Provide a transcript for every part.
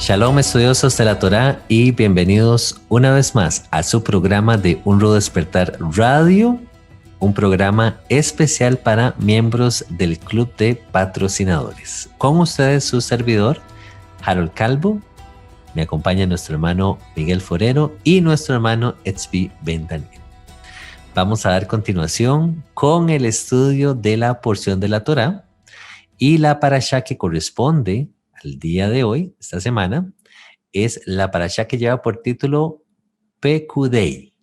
Shalom, estudiosos de la Torá, y bienvenidos una vez más a su programa de Un Nuevo Despertar Radio, un programa especial para miembros del Club de Patrocinadores. Con ustedes su servidor, Harold Calvo, me acompaña nuestro hermano Miguel Forero y nuestro hermano Etzvi Ben Daniel. Vamos a dar continuación con el estudio de la porción de la Torá y la parashá que corresponde al día de hoy, esta semana, es la parashá que lleva por título Pekudei.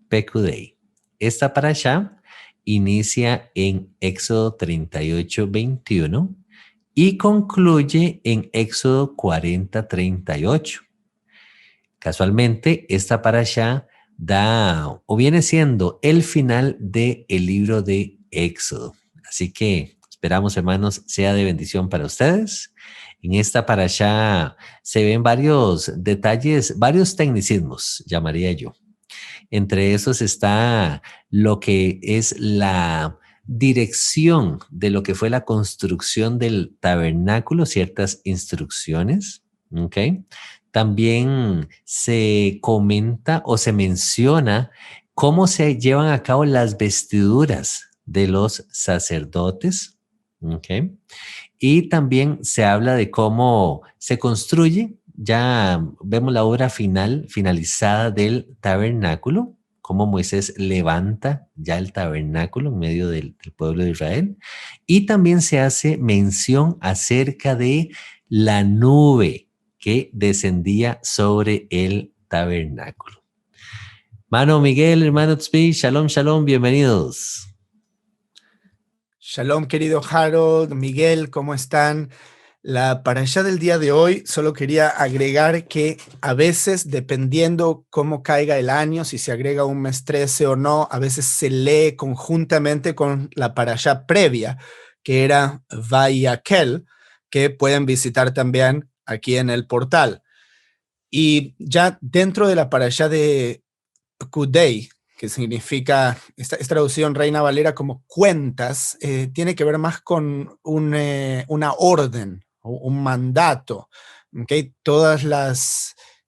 Pekudei. Esta parashá inicia en Éxodo 38, 21 y concluye en Éxodo 40, 38. Casualmente, esta parashá da o viene siendo el final del libro de Éxodo. Así que esperamos, hermanos, sea de bendición para ustedes. En esta parashá se ven varios detalles, varios tecnicismos, llamaría yo. Entre esos está lo que es la dirección de lo que fue la construcción del tabernáculo, ciertas instrucciones, ¿ok? También se comenta o se menciona cómo se llevan a cabo las vestiduras de los sacerdotes, ¿ok? Y también se habla de cómo se construye, ya vemos la obra finalizada del tabernáculo, cómo Moisés levanta ya el tabernáculo en medio del pueblo de Israel. Y también se hace mención acerca de la nube que descendía sobre el tabernáculo. Hermano Miguel, hermano Tzvi, shalom, shalom, bienvenidos. Shalom, querido Harold, Miguel, ¿cómo están? La parashá del día de hoy, solo quería agregar que a veces, dependiendo cómo caiga el año, si se agrega un mes 13 o no, a veces se lee conjuntamente con la parashá previa, que era Vayakel, que pueden visitar también aquí en el portal. Y ya dentro de la parashá de Pekudei, que significa, esta traducción Reina Valera como cuentas, tiene que ver más con una orden, un mandato, ¿okay?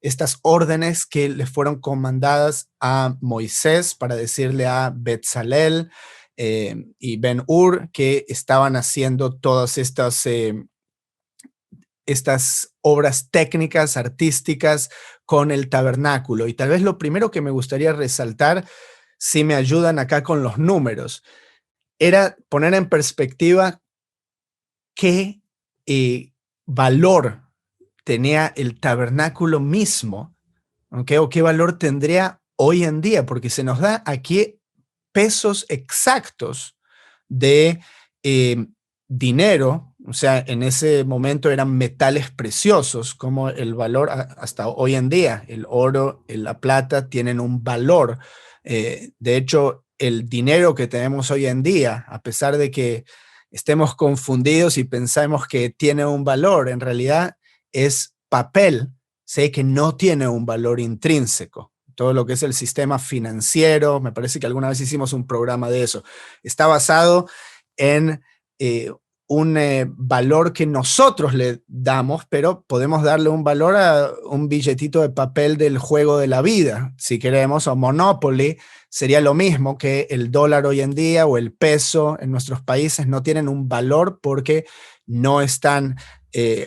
Estas órdenes que le fueron comandadas a Moisés para decirle a Betzalel y Ben-Hur que estaban haciendo todas estas obras técnicas, artísticas con el tabernáculo. Y tal vez lo primero que me gustaría resaltar, si me ayudan acá con los números, era poner en perspectiva qué valor tenía el tabernáculo mismo, ¿okay? O qué valor tendría hoy en día, porque se nos da aquí pesos exactos de dinero. O sea, en ese momento eran metales preciosos, como el valor hasta hoy en día. El oro, la plata tienen un valor. De hecho, el dinero que tenemos hoy en día, a pesar de que estemos confundidos y pensamos que tiene un valor, en realidad es papel, sé que no tiene un valor intrínseco. Todo lo que es el sistema financiero, me parece que alguna vez hicimos un programa de eso, está basado en un valor que nosotros le damos, pero podemos darle un valor a un billetito de papel del juego de la vida, si queremos, o Monopoly, sería lo mismo que el dólar hoy en día o el peso en nuestros países no tienen un valor porque no están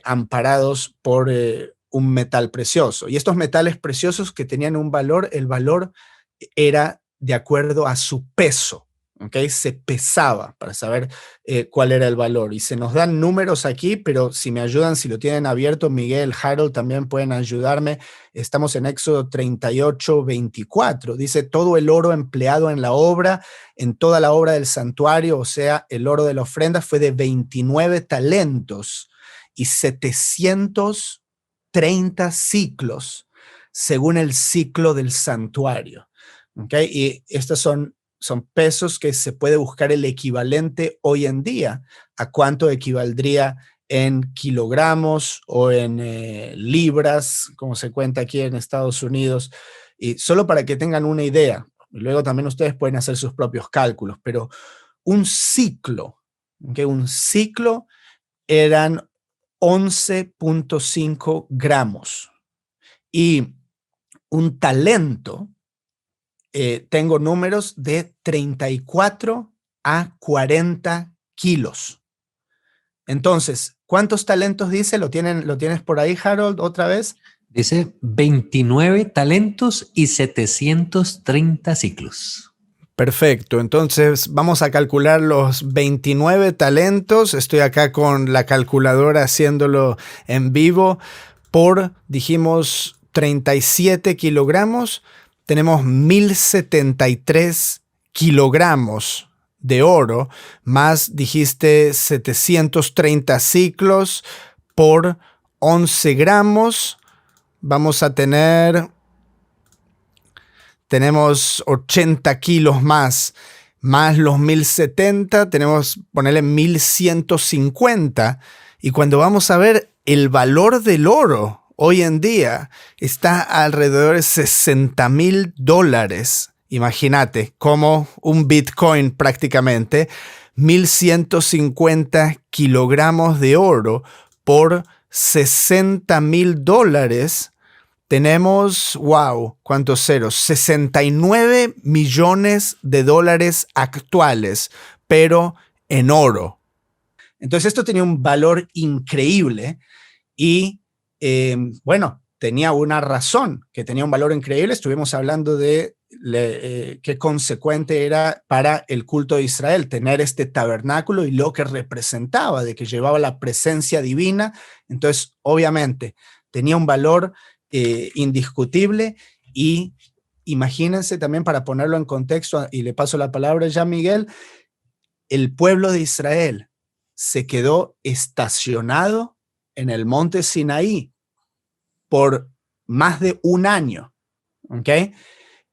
amparados por un metal precioso. Y estos metales preciosos que tenían un valor, el valor era de acuerdo a su peso. ¿Okay? Se pesaba para saber cuál era el valor. Y se nos dan números aquí, pero si me ayudan, si lo tienen abierto, Miguel, Harold, también pueden ayudarme. Estamos en Éxodo 38, 24. Dice, todo el oro empleado en la obra, en toda la obra del santuario, o sea, el oro de la ofrenda, fue de 29 talentos y 730 ciclos, según el ciclo del santuario. ¿Okay? Y estas son pesos que se puede buscar el equivalente hoy en día a cuánto equivaldría en kilogramos o en libras, como se cuenta aquí en Estados Unidos. Y solo para que tengan una idea, luego también ustedes pueden hacer sus propios cálculos, pero un ciclo, ¿okay? Un ciclo eran 11.5 gramos. Y un talento, tengo números de 34 a 40 kilos. Entonces, ¿cuántos talentos dice? ¿Lo tienes por ahí, Harold, otra vez? Dice 29 talentos y 730 ciclos. Perfecto, entonces vamos a calcular los 29 talentos. Estoy acá con la calculadora haciéndolo en vivo dijimos, 37 kilogramos. Tenemos 1073 kilogramos de oro, más dijiste 730 ciclos por 11 gramos. Vamos a tenemos 80 kilos más los 1070, ponerle 1150. Y cuando vamos a ver el valor del oro hoy en día, está alrededor de $60,000. Imagínate, como un Bitcoin prácticamente, 1150 kilogramos de oro por $60,000. Tenemos, wow, ¿cuántos ceros? 69 millones de dólares actuales, pero en oro. Entonces esto tenía un valor increíble y, bueno, tenía una razón que tenía un valor increíble. Estuvimos hablando de qué consecuente era para el culto de Israel tener este tabernáculo y lo que representaba, de que llevaba la presencia divina. Entonces, obviamente, tenía un valor indiscutible. Y imagínense también, para ponerlo en contexto, y le paso la palabra ya a Miguel, el pueblo de Israel se quedó estacionado en el monte Sinaí por más de un año, ¿ok?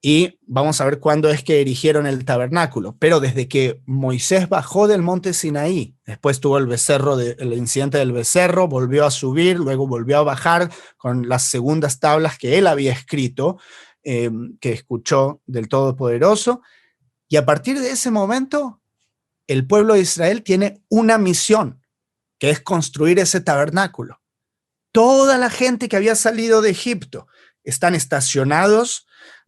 Y vamos a ver cuándo es que erigieron el tabernáculo. Pero desde que Moisés bajó del monte Sinaí, después tuvo el incidente del becerro, volvió a subir, luego volvió a bajar con las segundas tablas que él había escrito, que escuchó del Todopoderoso. Y a partir de ese momento, el pueblo de Israel tiene una misión, que es construir ese tabernáculo. Toda la gente que había salido de Egipto están estacionados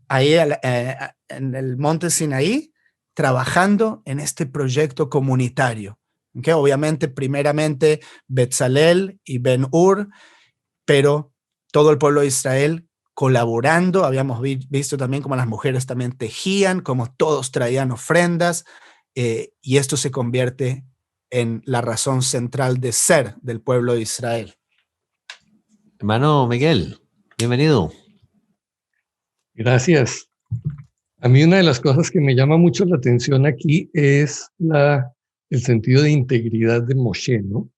ahí en el monte Sinaí, trabajando en este proyecto comunitario. ¿Okay? Obviamente, primeramente, Betzalel y Ben-Hur, pero todo el pueblo de Israel colaborando. Habíamos visto también cómo las mujeres también tejían, cómo todos traían ofrendas, y esto se convierte en la razón central de ser del pueblo de Israel. Hermano Miguel, bienvenido. Gracias. A mí una de las cosas que me llama mucho la atención aquí es el sentido de integridad de Moshe, ¿no?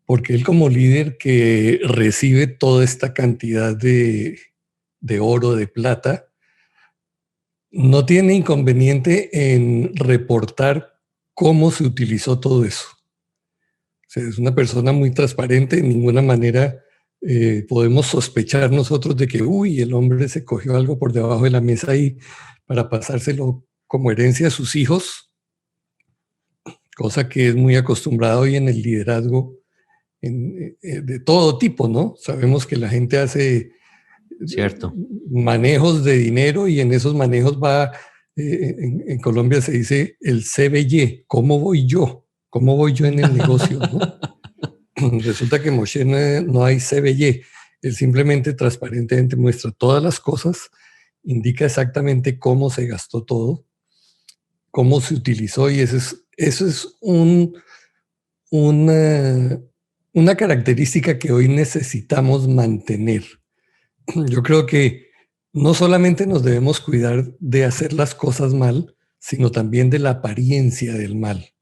Porque él, como líder que recibe toda esta cantidad de oro, de plata, no tiene inconveniente en reportar cómo se utilizó todo eso. O sea, es una persona muy transparente, de ninguna manera podemos sospechar nosotros de que, el hombre se cogió algo por debajo de la mesa ahí para pasárselo como herencia a sus hijos, cosa que es muy acostumbrado hoy en el liderazgo de todo tipo, ¿no? Sabemos que la gente hace manejos de dinero y en esos manejos va, en Colombia se dice el CBY, ¿cómo voy yo? ¿Cómo voy yo en el negocio, no? Resulta que Moshe no hay CBY, él simplemente transparentemente muestra todas las cosas, indica exactamente cómo se gastó todo, cómo se utilizó, y eso es una característica que hoy necesitamos mantener. Yo creo que no solamente nos debemos cuidar de hacer las cosas mal, sino también de la apariencia del mal.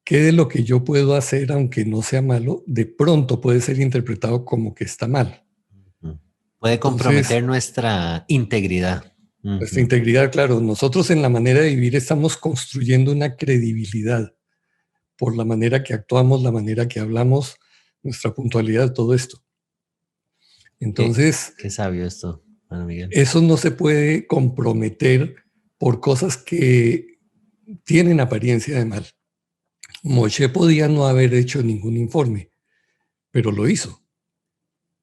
¿Qué de lo que yo puedo hacer, aunque no sea malo, de pronto puede ser interpretado como que está mal? Puede comprometer nuestra integridad. Nuestra integridad, claro. Nosotros en la manera de vivir estamos construyendo una credibilidad por la manera que actuamos, la manera que hablamos, nuestra puntualidad, todo esto. Entonces, qué sabio esto, Juan Miguel. Eso no se puede comprometer por cosas que tienen apariencia de mal. Moshe podía no haber hecho ningún informe, pero lo hizo.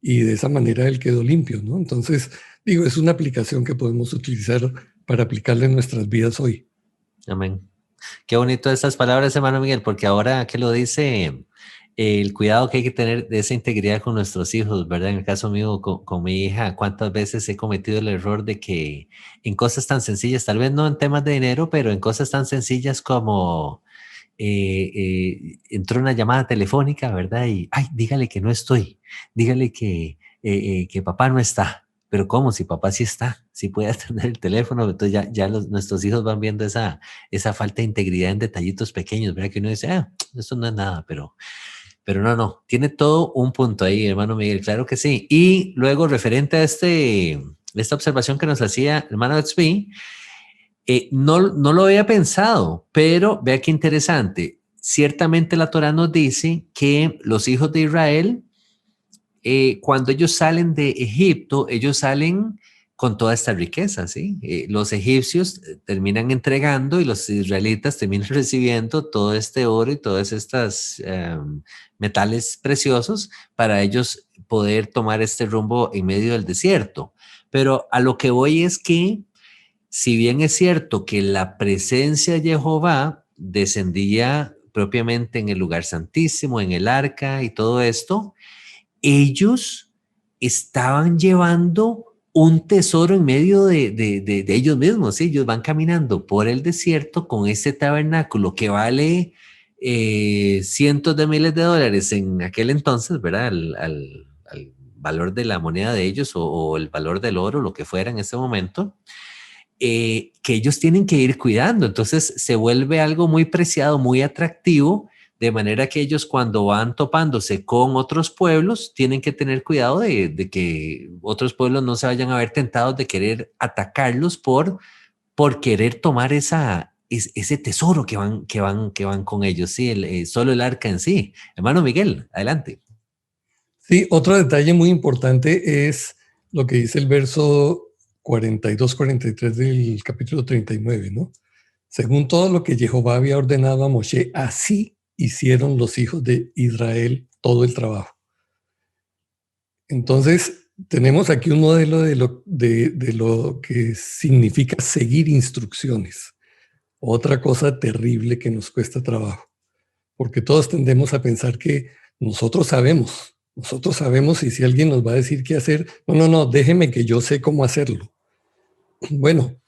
Y de esa manera él quedó limpio, ¿no? Entonces, digo, es una aplicación que podemos utilizar para aplicarla en nuestras vidas hoy. Amén. Qué bonito estas palabras, hermano Miguel, porque ahora que lo dice, el cuidado que hay que tener de esa integridad con nuestros hijos, ¿verdad? En el caso mío, con mi hija, ¿cuántas veces he cometido el error de que en cosas tan sencillas, tal vez no en temas de dinero, pero en cosas tan sencillas como entró una llamada telefónica, ¿verdad? Y, ay, dígale que no estoy, dígale que papá no está. Pero ¿cómo? Si papá sí está, sí puede atender el teléfono, entonces nuestros hijos van viendo esa falta de integridad en detallitos pequeños, ¿verdad? Que uno dice, esto no es nada, pero no, tiene todo un punto ahí, hermano Miguel, claro que sí. Y luego, referente a esta observación que nos hacía hermano XP, no lo había pensado, pero vea qué interesante. Ciertamente la Torá nos dice que los hijos de Israel, cuando ellos salen de Egipto, ellos salen con toda esta riqueza, ¿sí? Los egipcios terminan entregando y los israelitas terminan recibiendo todo este oro y todas estas metales preciosos para ellos poder tomar este rumbo en medio del desierto. Pero a lo que voy es que si bien es cierto que la presencia de Jehová descendía propiamente en el lugar santísimo, en el arca y todo esto, ellos estaban llevando un tesoro en medio de ellos mismos, ¿sí? Ellos van caminando por el desierto con este tabernáculo que vale cientos de miles de dólares en aquel entonces, ¿verdad? Al valor de la moneda de ellos o el valor del oro, lo que fuera en ese momento. Que ellos tienen que ir cuidando. Entonces se vuelve algo muy preciado, muy atractivo, de manera que ellos cuando van topándose con otros pueblos, tienen que tener cuidado de que otros pueblos no se vayan a ver tentados de querer atacarlos por querer tomar ese tesoro que van con ellos, sí, solo el arca en sí. Hermano Miguel, adelante. Sí, otro detalle muy importante es lo que dice el verso 42-43 del capítulo 39, ¿no? Según todo lo que Jehová había ordenado a Moshe, así hicieron los hijos de Israel todo el trabajo. Entonces, tenemos aquí un modelo de lo que significa seguir instrucciones. Otra cosa terrible que nos cuesta trabajo, porque todos tendemos a pensar que nosotros sabemos y si alguien nos va a decir qué hacer, no, déjeme que yo sé cómo hacerlo. Bueno,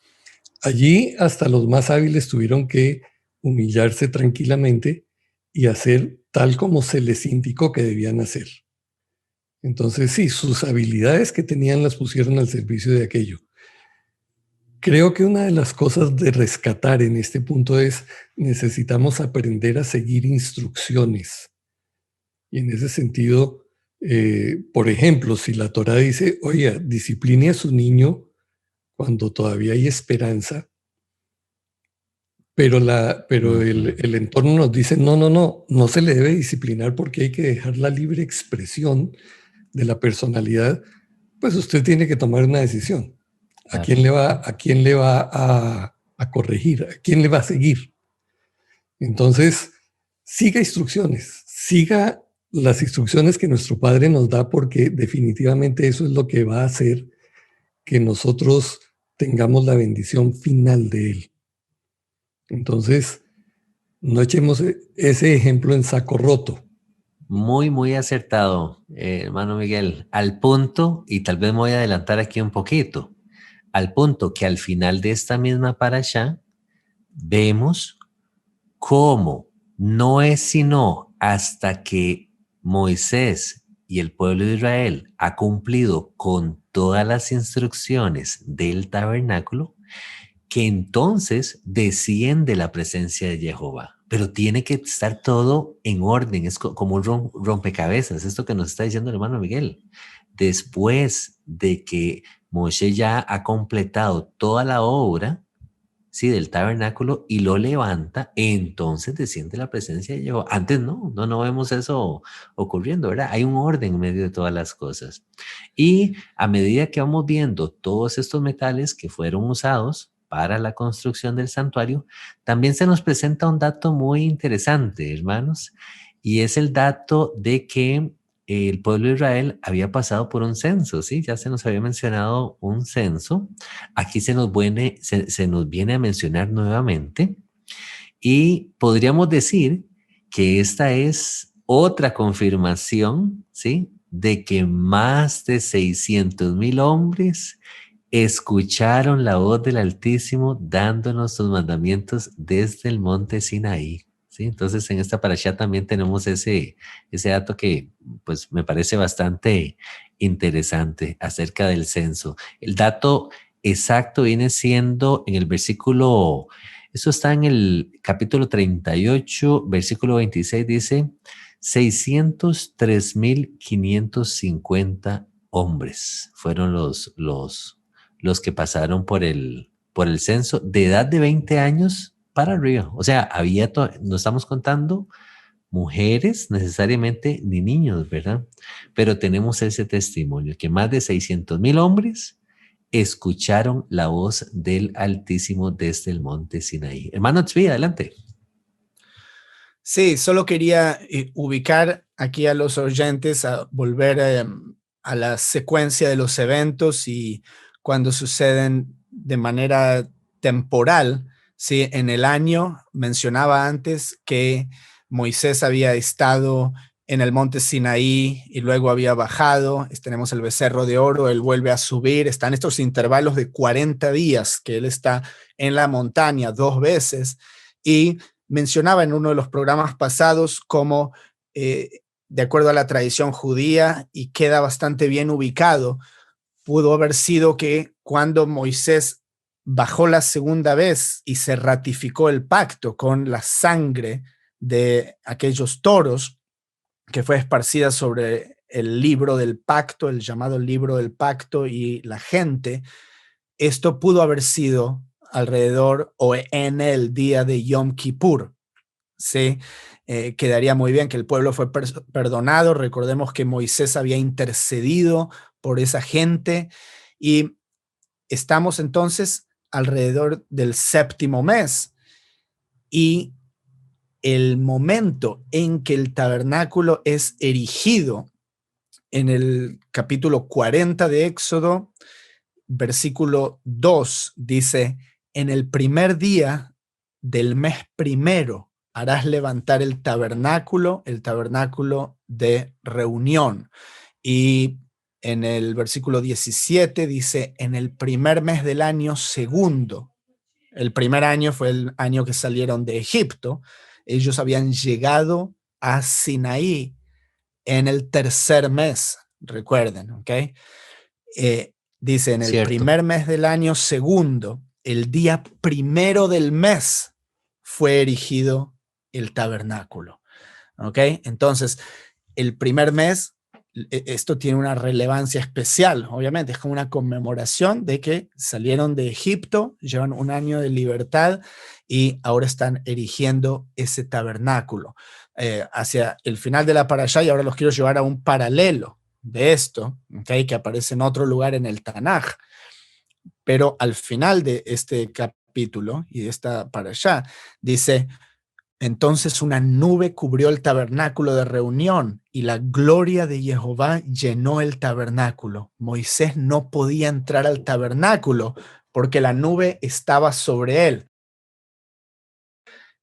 allí hasta los más hábiles tuvieron que humillarse tranquilamente y hacer tal como se les indicó que debían hacer. Entonces sí, sus habilidades que tenían las pusieron al servicio de aquello. Creo que una de las cosas de rescatar en este punto es necesitamos aprender a seguir instrucciones. Y en ese sentido, por ejemplo, si la Torá dice, oye, discipline a su niño cuando todavía hay esperanza, pero el entorno nos dice, no se le debe disciplinar porque hay que dejar la libre expresión de la personalidad, pues usted tiene que tomar una decisión. ¿A quién le va a corregir? ¿A quién le va a seguir? Entonces, siga instrucciones, siga las instrucciones que nuestro Padre nos da, porque definitivamente eso es lo que va a hacer que nosotros tengamos la bendición final de Él. Entonces, no echemos ese ejemplo en saco roto. Muy, muy acertado, hermano Miguel. Al punto, y tal vez me voy a adelantar aquí un poquito, al punto que al final de esta misma parashá vemos cómo no es sino hasta que Moisés y el pueblo de Israel ha cumplido con todas las instrucciones del tabernáculo que entonces desciende la presencia de Jehová. Pero tiene que estar todo en orden, es como un rompecabezas, esto que nos está diciendo el hermano Miguel. Después de que Moshe ya ha completado toda la obra, sí, del tabernáculo y lo levanta, entonces desciende la presencia de Jehová. Antes no vemos eso ocurriendo, ¿verdad? Hay un orden en medio de todas las cosas. Y a medida que vamos viendo todos estos metales que fueron usados para la construcción del santuario, también se nos presenta un dato muy interesante, hermanos, y es el dato de que el pueblo de Israel había pasado por un censo, ¿sí? Ya se nos había mencionado un censo. Aquí se nos viene a mencionar nuevamente y podríamos decir que esta es otra confirmación, ¿sí? De que más de 600,000 hombres escucharon la voz del Altísimo dándonos sus mandamientos desde el monte Sinaí. ¿Sí? Entonces en esta parashá también tenemos ese dato que pues me parece bastante interesante acerca del censo. El dato exacto viene siendo en el versículo, eso está en el capítulo 38, versículo 26, dice 603,550 hombres fueron los que pasaron por el censo de edad de 20 años para arriba. O sea, no estamos contando mujeres necesariamente ni niños, ¿verdad? Pero tenemos ese testimonio que más de 600,000 hombres escucharon la voz del Altísimo desde el monte Sinaí. Hermano Tzvi, adelante. Sí, solo quería ubicar aquí a los oyentes, a volver a la secuencia de los eventos y cuando suceden de manera temporal. Sí, en el año mencionaba antes que Moisés había estado en el monte Sinaí y luego había bajado. Tenemos el becerro de oro, él vuelve a subir. Están estos intervalos de 40 días que él está en la montaña 2 veces y mencionaba en uno de los programas pasados cómo, de acuerdo a la tradición judía, y queda bastante bien ubicado, pudo haber sido que cuando Moisés bajó la segunda vez y se ratificó el pacto con la sangre de aquellos toros que fue esparcida sobre el libro del pacto, el llamado libro del pacto y la gente, esto pudo haber sido alrededor o en el día de Yom Kippur. Sí, quedaría muy bien que el pueblo fue perdonado. Recordemos que Moisés había intercedido por esa gente y estamos entonces alrededor del 7º mes y el momento en que el tabernáculo es erigido en el capítulo 40 de Éxodo, versículo 2, dice: en el primer día del mes primero harás levantar el tabernáculo de reunión. Y en el versículo 17 dice: en el primer mes del año segundo. El primer año fue el año que salieron de Egipto. Ellos habían llegado a Sinaí en el tercer mes, recuerden, ¿ok? Dice, en el primer mes del año segundo, el día primero del mes, fue erigido el tabernáculo, ¿ok? Entonces, el primer mes, esto tiene una relevancia especial, obviamente, es como una conmemoración de que salieron de Egipto, llevan un año de libertad y ahora están erigiendo ese tabernáculo. Hacia el final de la parashá, y ahora los quiero llevar a un paralelo de esto, ¿okay? Que aparece en otro lugar en el Tanaj, pero al final de este capítulo y de esta parashá, dice: entonces una nube cubrió el tabernáculo de reunión y la gloria de Jehová llenó el tabernáculo. Moisés no podía entrar al tabernáculo porque la nube estaba sobre él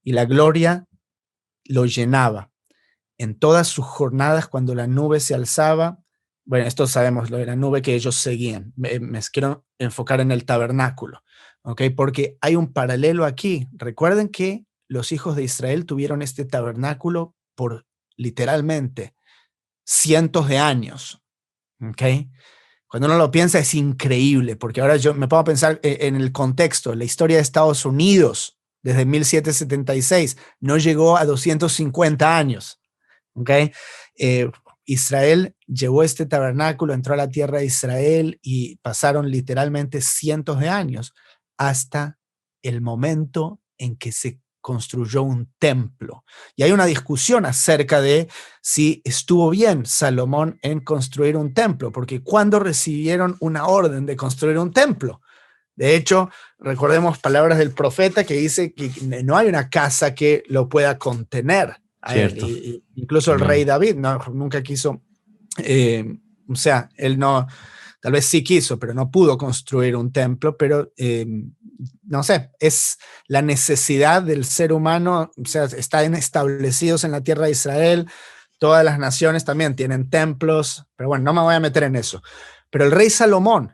y la gloria lo llenaba. En todas sus jornadas, cuando la nube se alzaba, bueno, esto sabemos, lo de la nube que ellos seguían. Me quiero enfocar en el tabernáculo, ¿ok? Porque hay un paralelo aquí. Recuerden que los hijos de Israel tuvieron este tabernáculo por literalmente cientos de años, ¿ok? Cuando uno lo piensa es increíble, porque ahora yo me pongo a pensar en el contexto. La historia de Estados Unidos desde 1776 no llegó a 250 años, ¿ok? Israel llevó este tabernáculo, entró a la tierra de Israel y pasaron literalmente cientos de años hasta el momento en que se construyó un templo. Y hay una discusión acerca de si estuvo bien Salomón en construir un templo, porque ¿cuándo recibieron una orden de construir un templo? De hecho, recordemos palabras del profeta que dice que no hay una casa que lo pueda contener a él. Incluso el rey David nunca quiso O sea, él no, tal vez sí quiso, pero no pudo construir un templo, pero no sé, es la necesidad del ser humano, o sea, están establecidos en la tierra de Israel, todas las naciones también tienen templos, pero bueno, no me voy a meter en eso. Pero el rey Salomón,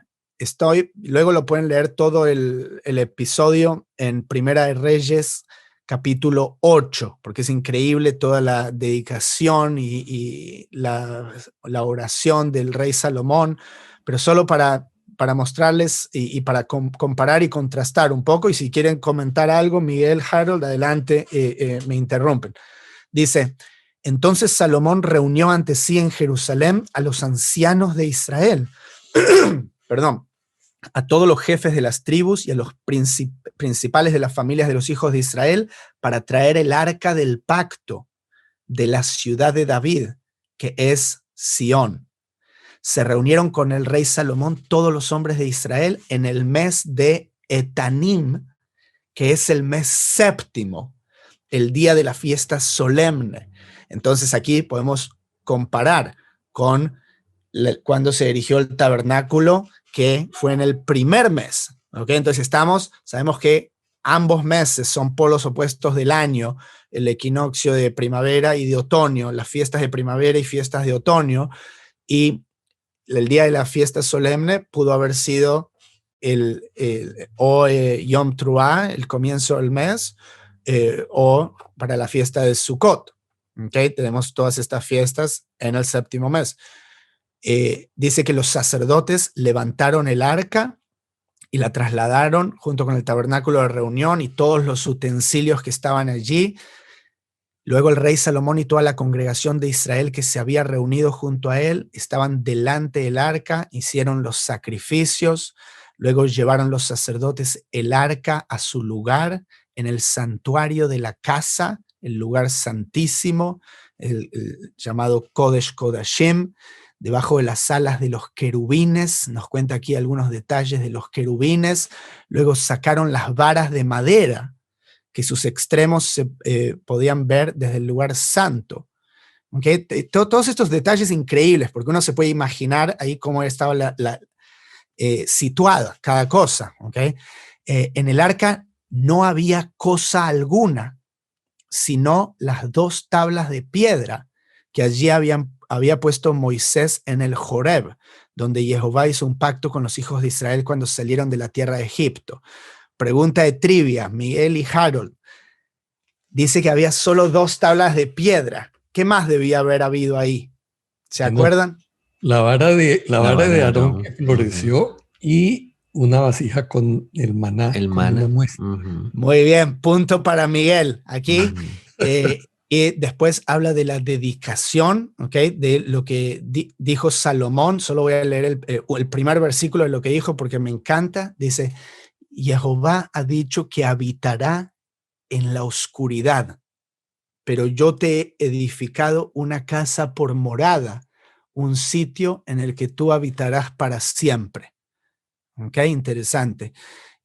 luego lo pueden leer todo el episodio en Primera de Reyes, capítulo 8, porque es increíble toda la dedicación y la oración del rey Salomón, pero solo para mostrarles y para comparar y contrastar un poco, y si quieren comentar algo, Miguel, Harold, adelante, me interrumpen. Dice, entonces Salomón reunió ante sí en Jerusalén a los ancianos de Israel, perdón, a todos los jefes de las tribus y a los principales de las familias de los hijos de Israel para traer el arca del pacto de la ciudad de David, que es Sión. Se reunieron con el rey Salomón todos los hombres de Israel en el mes de Etanim, que es el mes séptimo, el día de la fiesta solemne. Entonces aquí podemos comparar con cuando se erigió el tabernáculo, que fue en el primer mes. ¿Okay? Entonces sabemos que ambos meses son polos opuestos del año, el equinoccio de primavera y de otoño, las fiestas de primavera y fiestas de otoño, y el día de la fiesta solemne pudo haber sido Yom Teruah, el comienzo del mes, o para la fiesta de Sukkot. ¿Okay? Tenemos todas estas fiestas en el séptimo mes. Dice que los sacerdotes levantaron el arca y la trasladaron junto con el tabernáculo de reunión y todos los utensilios que estaban allí. Luego el rey Salomón y toda la congregación de Israel que se había reunido junto a él estaban delante del arca, hicieron los sacrificios. Luego llevaron los sacerdotes el arca a su lugar en el santuario de la casa, el lugar santísimo, el llamado Kodesh Kodashim, debajo de las alas de los querubines. Nos cuenta aquí algunos detalles de los querubines. Luego sacaron las varas de madera, que sus extremos se podían ver desde el lugar santo. ¿Okay? Todos estos detalles increíbles, porque uno se puede imaginar ahí cómo estaba situada cada cosa. ¿Okay? En el arca no había cosa alguna, sino las 2 tablas de piedra que allí había puesto Moisés en el Joreb, donde Jehová hizo un pacto con los hijos de Israel cuando salieron de la tierra de Egipto. Pregunta de trivia, Miguel y Harold. Dice que había solo 2 tablas de piedra. ¿Qué más debía haber habido ahí? ¿Se acuerdan? La vara de Aarón que floreció y una vasija con el maná. El maná. Muy bien, punto para Miguel. Aquí, y después habla de la dedicación, ¿okay? De lo que dijo Salomón. Solo voy a leer el primer versículo de lo que dijo porque me encanta. Dice, Jehová ha dicho que habitará en la oscuridad, pero yo te he edificado una casa por morada, un sitio en el que tú habitarás para siempre. ¿Ok? Interesante.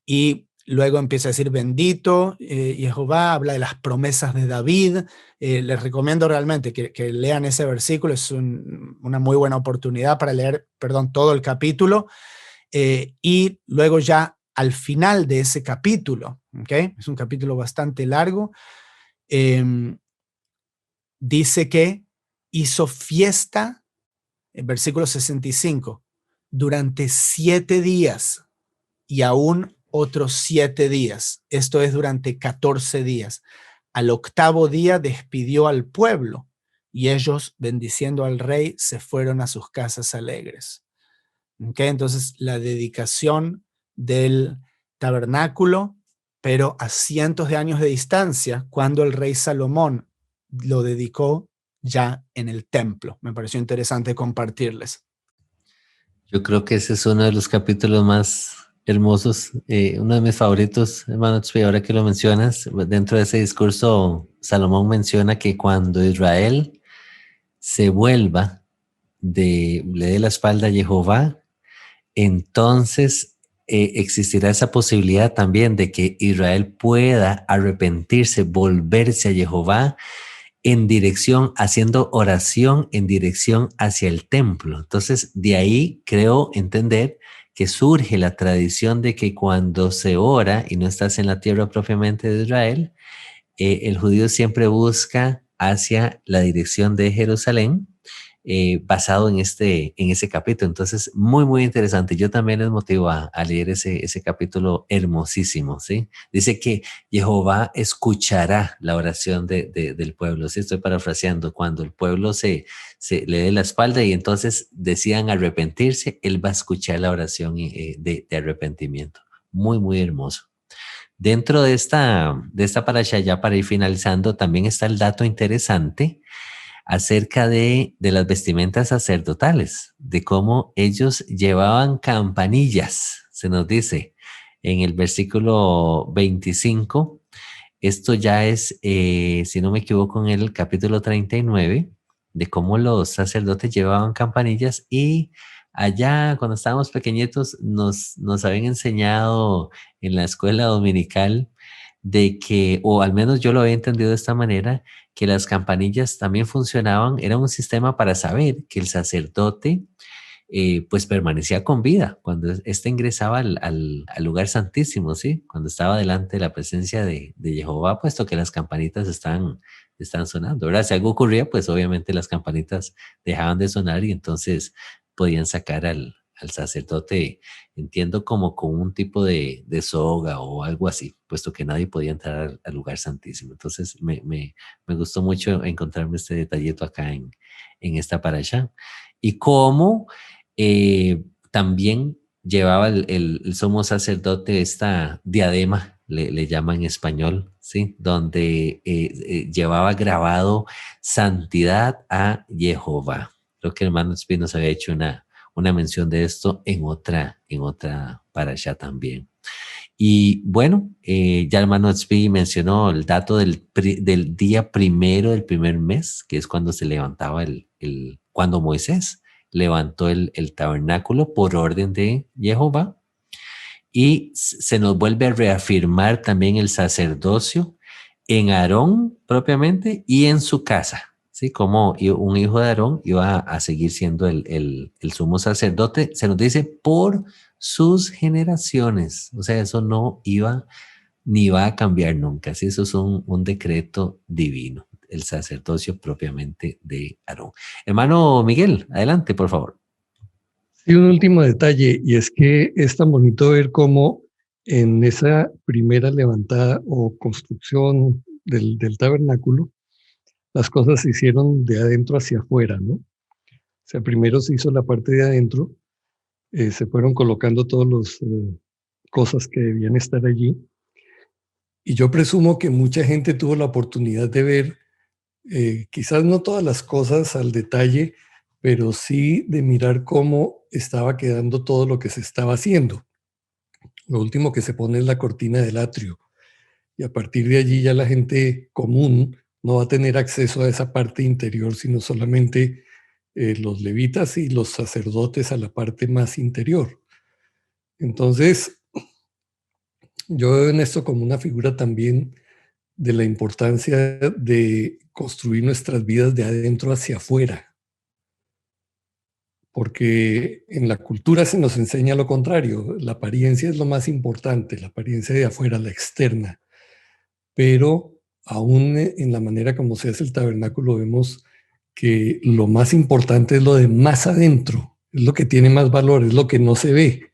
Y luego empieza a decir bendito, Jehová habla de las promesas de David. Les recomiendo realmente que lean ese versículo, es una muy buena oportunidad para leer, todo el capítulo. Y luego ya al final de ese capítulo, ¿okay? Es un capítulo bastante largo, dice que hizo fiesta, en versículo 65, durante 7 días y aún otros 7 días. Esto es durante 14 días. Al 8º día despidió al pueblo y ellos, bendiciendo al rey, se fueron a sus casas alegres. ¿Okay? Entonces, la dedicación del tabernáculo, pero a cientos de años de distancia, cuando el rey Salomón lo dedicó ya en el templo. Me pareció interesante compartirles. Yo creo que ese es uno de los capítulos más hermosos, uno de mis favoritos, hermano Tzvi, ahora que lo mencionas. Dentro de ese discurso, Salomón menciona que cuando Israel se vuelva, le dé la espalda a Jehová, entonces existirá esa posibilidad también de que Israel pueda arrepentirse, volverse a Jehová en dirección, haciendo oración en dirección hacia el templo. Entonces, de ahí creo entender que surge la tradición de que cuando se ora y no estás en la tierra propiamente de Israel, el judío siempre busca hacia la dirección de Jerusalén, basado en ese capítulo. Entonces, muy, muy interesante. Yo también les motivo a leer ese capítulo hermosísimo, ¿sí? Dice que Jehová escuchará la oración del pueblo, ¿sí? Estoy parafraseando. Cuando el pueblo le dé la espalda y entonces decidan arrepentirse, él va a escuchar la oración de arrepentimiento. Muy, muy hermoso. Dentro de esta parasha, ya para ir finalizando, también está el dato interesante acerca de las vestimentas sacerdotales, de cómo ellos llevaban campanillas, se nos dice en el versículo 25. Esto ya es, si no me equivoco, en el capítulo 39, de cómo los sacerdotes llevaban campanillas y allá cuando estábamos pequeñitos nos habían enseñado en la escuela dominical de que, o al menos yo lo había entendido de esta manera, que las campanillas también funcionaban, era un sistema para saber que el sacerdote pues permanecía con vida cuando éste ingresaba al lugar santísimo, ¿sí? Cuando estaba delante de la presencia de Jehová, puesto que las campanitas están sonando, ¿verdad? Si algo ocurría, pues obviamente las campanitas dejaban de sonar y entonces podían sacar al sacerdote, entiendo, como con un tipo de soga o algo así, puesto que nadie podía entrar al lugar santísimo. Entonces me gustó mucho encontrarme este detallito acá en esta parasha. Y cómo también llevaba el sumo sacerdote esta diadema, le llama en español, ¿sí? Donde llevaba grabado santidad a Jehová. Creo que el hermano Espino nos había hecho una mención de esto en otra parasha también. Y bueno, ya el hermano Tzvi mencionó el dato del día primero del primer mes, que es cuando se levantaba cuando Moisés levantó el tabernáculo por orden de Jehová. Y se nos vuelve a reafirmar también el sacerdocio en Aarón propiamente y en su casa, ¿sí? Como un hijo de Aarón iba a seguir siendo el sumo sacerdote, se nos dice por sus generaciones, o sea, eso no iba ni va a cambiar nunca, ¿sí? Eso es un decreto divino, el sacerdocio propiamente de Aarón. Hermano Miguel, adelante, por favor. Sí, un último detalle, y es que es tan bonito ver cómo en esa primera levantada o construcción del tabernáculo, las cosas se hicieron de adentro hacia afuera, ¿no? O sea, primero se hizo la parte de adentro, se fueron colocando todas las cosas que debían estar allí, y yo presumo que mucha gente tuvo la oportunidad de ver, quizás no todas las cosas al detalle, pero sí de mirar cómo estaba quedando todo lo que se estaba haciendo. Lo último que se pone es la cortina del atrio, y a partir de allí ya la gente común no va a tener acceso a esa parte interior, sino solamente los levitas y los sacerdotes a la parte más interior. Entonces, yo veo en esto como una figura también de la importancia de construir nuestras vidas de adentro hacia afuera, porque en la cultura se nos enseña lo contrario, la apariencia es lo más importante, la apariencia de afuera, la externa, pero aún en la manera como se hace el tabernáculo vemos que lo más importante es lo de más adentro, es lo que tiene más valor, es lo que no se ve.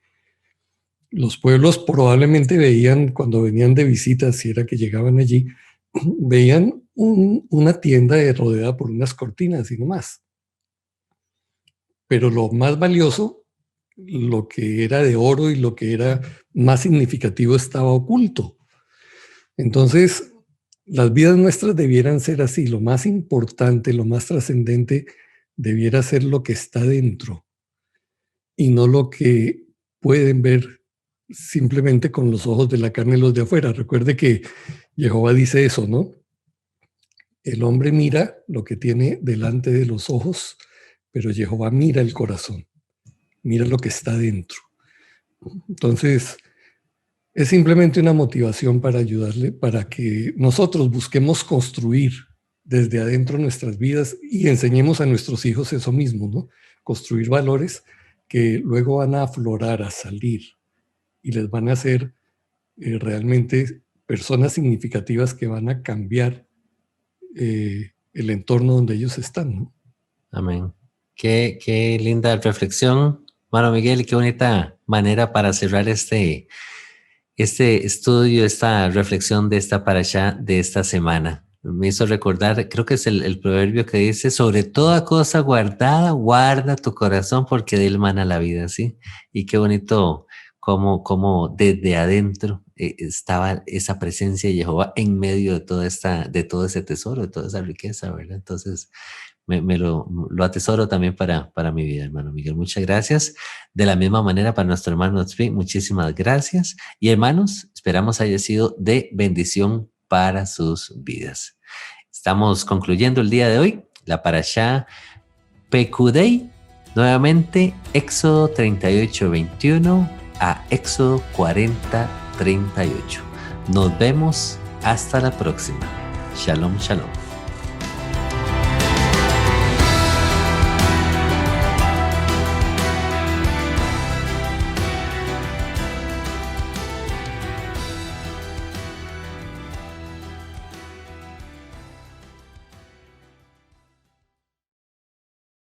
Los pueblos probablemente veían cuando venían de visitas, si era que llegaban allí, veían una tienda rodeada por unas cortinas y no más. Pero lo más valioso, lo que era de oro y lo que era más significativo estaba oculto. Entonces, las vidas nuestras debieran ser así. Lo más importante, lo más trascendente debiera ser lo que está dentro y no lo que pueden ver simplemente con los ojos de la carne y los de afuera. Recuerde que Jehová dice eso, ¿no? El hombre mira lo que tiene delante de los ojos, pero Jehová mira el corazón, mira lo que está dentro. Entonces, es simplemente una motivación para ayudarle, para que nosotros busquemos construir desde adentro nuestras vidas y enseñemos a nuestros hijos eso mismo, ¿no? Construir valores que luego van a aflorar, a salir y les van a hacer realmente personas significativas que van a cambiar el entorno donde ellos están, ¿no? Amén. Qué linda reflexión, hermano Miguel, y qué bonita manera para cerrar este estudio, esta reflexión de esta parashá de esta semana. Me hizo recordar, creo que es el proverbio que dice, sobre toda cosa guardada, guarda tu corazón porque de él mana la vida, ¿sí? Y qué bonito como desde adentro estaba esa presencia de Jehová en medio de todo ese tesoro, de toda esa riqueza, ¿verdad? Entonces, lo atesoro también para mi vida, hermano Miguel. Muchas gracias. De la misma manera para nuestro hermano Tzvi, muchísimas gracias. Y hermanos, esperamos haya sido de bendición para sus vidas. Estamos concluyendo el día de hoy la parashá Pekudei, nuevamente Éxodo 38:21 a Éxodo 40:38. Nos vemos hasta la próxima. Shalom, shalom.